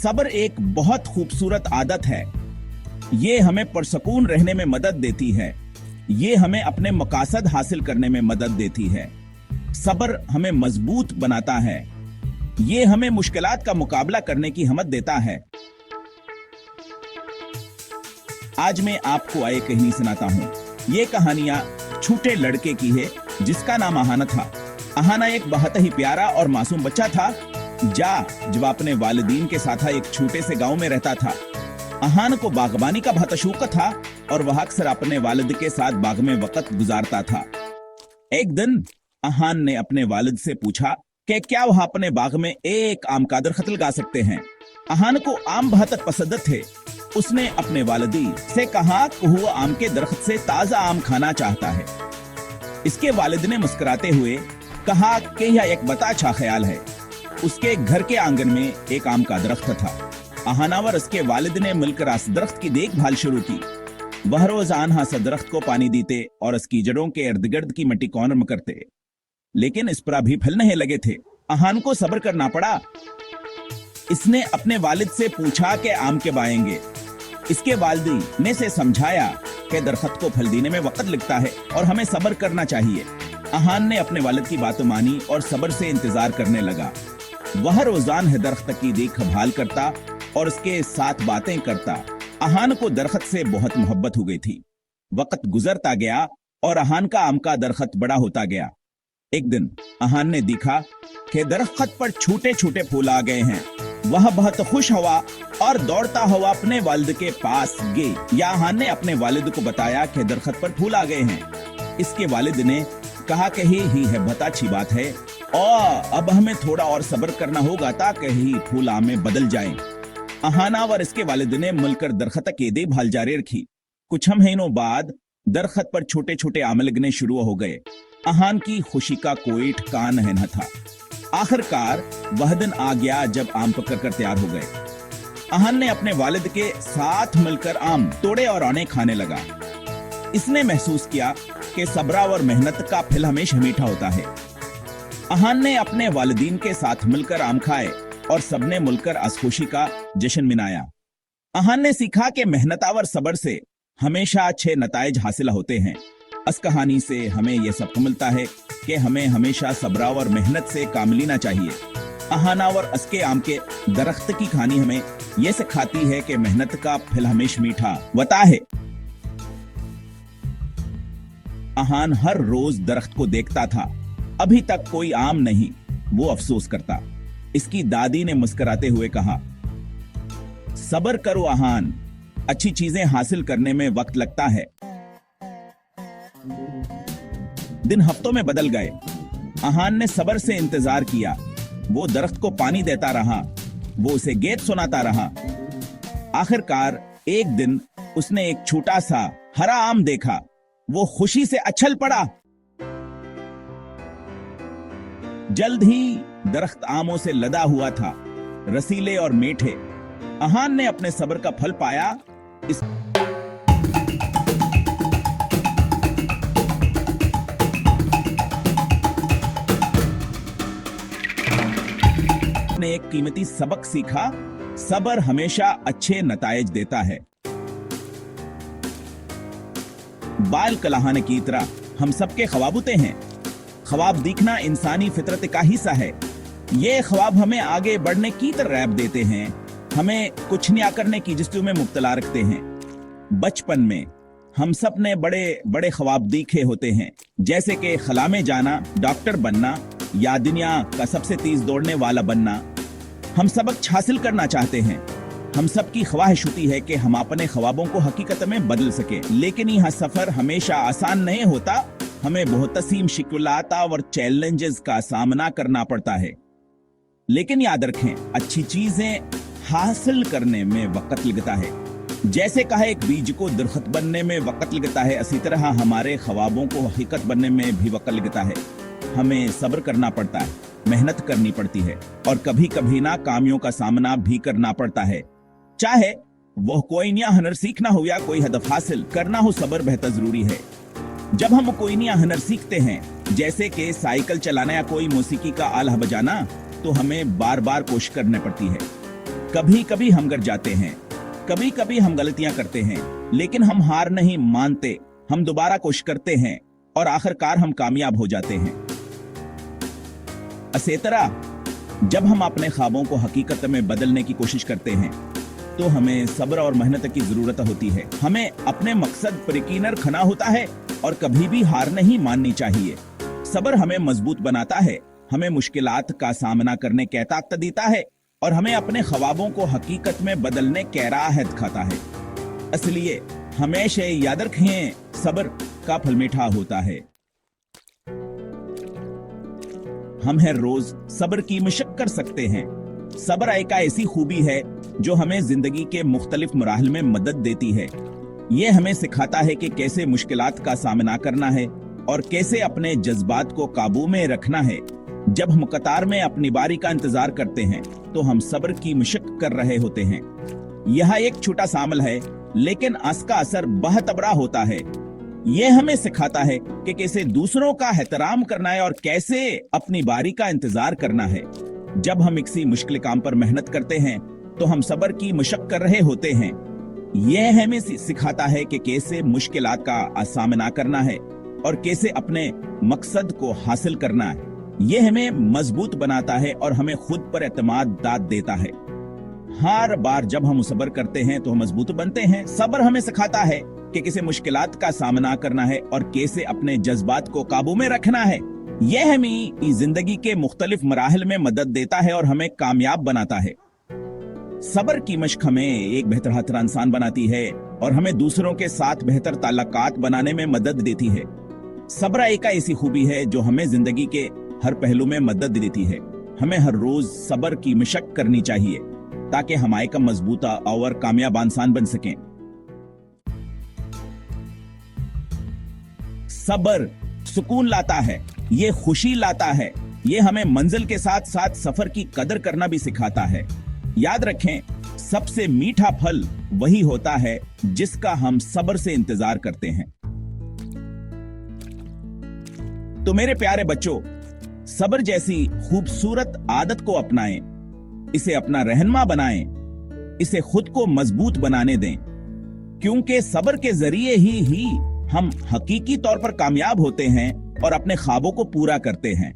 सब्र एक बहुत खूबसूरत आदत है। ये हमें पुरसकून रहने में मदद देती है। ये हमें अपने मकासद हासिल करने में मदद देती है। सब्र हमें मजबूत बनाता है। ये हमें मुश्किलात का मुकाबला करने की हिम्मत देता है। आज मैं आपको एक कहानी सुनाता हूँ। ये कहानियां छोटे लड़के की है जिसका नाम अहाना था। अहाना एक बहुत ही प्यारा और मासूम बच्चा था जब अपने वालिदीन के साथ एक छोटे से गांव में रहता था। अहान को बागबानी का बहुत शौक था और वह अक्सर अपने वालिद के साथ बाग में वक्त गुजारता था। एक दिन अहान ने अपने वालिद से पूछा कि क्या वह अपने बाग में एक आम का दरख्त लगा सकते हैं। अहान को आम बहुत पसंद थे। उसने अपने वालिदी से कहा कि वह आम के दरख्त से ताजा आम खाना चाहता है। इसके वालिद ने मुस्कुराते हुए कहा कि यह एक बड़ा अच्छा ख्याल है। उसके घर के आंगन में एक आम का दरख्त था। अहाना और उसके वालिद ने मिलकर इस दरख्त की देखभाल शुरू की। वह रोजाना इस दरख्त को पानी देते और इसकी जड़ों के इर्द गिर्द की मिट्टी को नरम करते, लेकिन इस पर अभी फल नहीं लगे थे। अहान को सब्र करना पड़ा। इसने अपने वालिद से पूछा कि आम के बाएंगे। इसके वालिदी ने से समझाया कि दरख्त को फल देने में वक्त लगता है और हमें सब्र करना चाहिए। अहान ने अपने वालिद की बात मानी और सब्र से इंतजार करने लगा। वह रोजाना दरख्त की देखभाल करता और उसके साथ बातें करता। अहान को दरख्त से बहुत मोहब्बत हो गई थी। वक्त गुजरता गया और अहान का आम का दरख्त बड़ा होता गया। एक दिन अहान ने देखा कि दरख्त पर छोटे छोटे फूल आ गए हैं। वह बहुत खुश हुआ और दौड़ता हुआ अपने वालिद के पास गए। या अहान ने अपने वालिद को बताया कि दरख्त पर फूल आ गए हैं। इसके वालिद ने कहा कि ही है, बहुत अच्छी बात है और अब हमें थोड़ा और सब्र करना होगा ताकि ही फूल आम में बदल जाएं। अहाना और इसके वालिद ने मिलकर दरख्त की देखभाल जारी रखी। कुछ महीनों बाद दरख्त पर छोटे छोटे आम लगने शुरू हो गए। अहान की खुशी का कोई ठिकाना न था। आखिरकार वह दिन आ गया जब आम पककर तैयार हो गए। अहान ने अपने वालिद के साथ मिलकर आम तोड़े और आने खाने लगा। इसने महसूस किया कि सब्र और मेहनत का फल हमेशा मीठा होता है। अहान ने अपने वालिदीन के साथ मिलकर आम खाए और सबने मिलकर इस खुशी का जश्न मनाया। अहान ने सीखा कि मेहनत और सब्र से हमेशा अच्छे नताइज हासिल होते हैं। इस कहानी से हमें यह सबक मिलता है कि हमें हमेशा सब्र और मेहनत से काम लेना चाहिए। अहाना और उसके आम के दरख्त की कहानी हमें यह सिखाती है कि मेहनत का फल हमेशा मीठा होता है। अहान हर रोज दरख्त को देखता था। अभी तक कोई आम नहीं। वो अफसोस करता। इसकी दादी ने मुस्कुराते हुए कहा, सब्र करो अहान, अच्छी चीजें हासिल करने में वक्त लगता है। दिन हफ्तों में बदल गए। अहान ने सब्र से इंतजार किया। वो दरख्त को पानी देता रहा। वो उसे गीत सुनाता रहा। आखिरकार एक दिन उसने एक छोटा सा हरा आम देखा। वो खुशी से उछल पड़ा। जल्द ही दरख्त आमों से लदा हुआ था, रसीले और मीठे। अहान ने अपने सब्र का फल पाया। इस ने एक कीमती सबक सीखा। सब्र हमेशा अच्छे नताइज देता है। बाल कलाहाने की तरह हम सबके ख्वाब होते हैं। ख्वाब देखना इंसानी फितरत का हिस्सा है। ये ख्वाब हमें आगे बढ़ने की तरगीब देते हैं, हमें कुछ नया करने की जिस्तु में मुब्तला रखते हैं। बचपन में हम सब ने बड़े बड़े ख्वाब देखे होते हैं, जैसे कि खला में जाना, डॉक्टर बनना या दुनिया का सबसे तेज दौड़ने वाला बनना। हम सबक हासिल करना चाहते हैं। हम सब की ख्वाहिश होती है कि हम अपने ख्वाबों को हकीकत में बदल सके, लेकिन यह सफर हमेशा आसान नहीं होता। हमें बहुत सी मुश्किलात और चैलेंजेस का सामना करना पड़ता है। लेकिन याद रखें, अच्छी चीजें हासिल करने में वक्त लगता है। जैसे कहा एक बीज को दरख्त बनने में वक्त लगता है, इसी तरह हमारे ख्वाबों को हकीकत बनने में भी वक्त लगता है। हमें सब्र करना पड़ता है, मेहनत करनी पड़ती है और कभी कभी नाकामियों का सामना भी करना पड़ता है। चाहे वह कोई नया हुनर सीखना हो या कोई हदफ हासिल करना हो, सब्र बेहद जरूरी है। जब हम कोई नया हुनर सीखते हैं, जैसे कि साइकिल चलाना या कोई मौसीकी का आला बजाना, तो हमें बार बार कोशिश करनी पड़ती है। कभी कभी हम गिर जाते हैं, कभी कभी हम गलतियां करते हैं, लेकिन हम हार नहीं मानते। हम दोबारा कोशिश करते हैं और आखिरकार हम कामयाब हो जाते हैं। इसी तरह जब हम अपने ख्वाबों को हकीकत में बदलने की कोशिश करते हैं तो हमें सब्र और मेहनत की जरूरत होती है। हमें अपने मकसद पर यकीन रखना होता है और कभी भी हार नहीं माननी चाहिए। सब्र हमें मजबूत बनाता है, हमें मुश्किलात का सामना करने की ताकत देता है और हमें अपने ख्वाबों को हकीकत में बदलने की राह दिखाता है। इसलिए हमेशा याद रखें, सब्र का फल मीठा होता है। हम हर रोज सब्र की मशक्कत कर सकते हैं। सब्र एक ऐसी खूबी है जो हमें जिंदगी के मुख्तलिफ मराहल में मदद देती है। ये हमें सिखाता है कि कैसे मुश्किलात का सामना करना है और कैसे अपने जज्बात को काबू में रखना है। जब हम कतार में अपनी बारी का इंतजार करते हैं तो हम सब्र की मशक्कत कर रहे होते हैं। यह एक छोटा सा अमल है, लेकिन इसका असर बहुत बड़ा होता है। यह हमें सिखाता है कि कैसे दूसरों का एहतराम करना है और कैसे अपनी बारी का इंतजार करना है। जब हम किसी मुश्किल काम पर मेहनत करते हैं तो हम सब्र की मशक्कत कर रहे होते हैं। यह हमें सिखाता है कि कैसे मुश्किलात का सामना करना है और कैसे अपने मकसद को हासिल करना है। यह हमें मजबूत बनाता है और हमें खुद पर एतमाद देता है। हर बार जब हम सब्र करते हैं तो हम मजबूत बनते हैं। सब्र हमें सिखाता है कि कैसे मुश्किलात का सामना करना है और कैसे अपने जज्बात को काबू में रखना है। यह हमें जिंदगी के मुख्तलिफ मराहल में मदद देता है और हमें कामयाब बनाता है। सब्र की मशक हमें एक बेहतर इंसान बनाती है और हमें दूसरों के साथ बेहतर ताल्लुकात बनाने में मदद देती है। सब्र एक ऐसी खूबी है जो हमें जिंदगी के हर पहलू में मदद देती है। हमें हर रोज सब्र की मशक्कत करनी चाहिए ताकि हम एक मजबूत और कामयाब इंसान बन सकें। सब्र सुकून लाता है, ये खुशी लाता है, ये हमें मंजिल के साथ साथ सफर की कदर करना भी सिखाता है। याद रखें, सबसे मीठा फल वही होता है जिसका हम सब्र से इंतजार करते हैं। तो मेरे प्यारे बच्चों, सब्र जैसी खूबसूरत आदत को अपनाएं, इसे अपना रहनुमा बनाएं, इसे खुद को मजबूत बनाने दें, क्योंकि सब्र के जरिए ही हम हकीकी तौर पर कामयाब होते हैं और अपने ख्वाबों को पूरा करते हैं।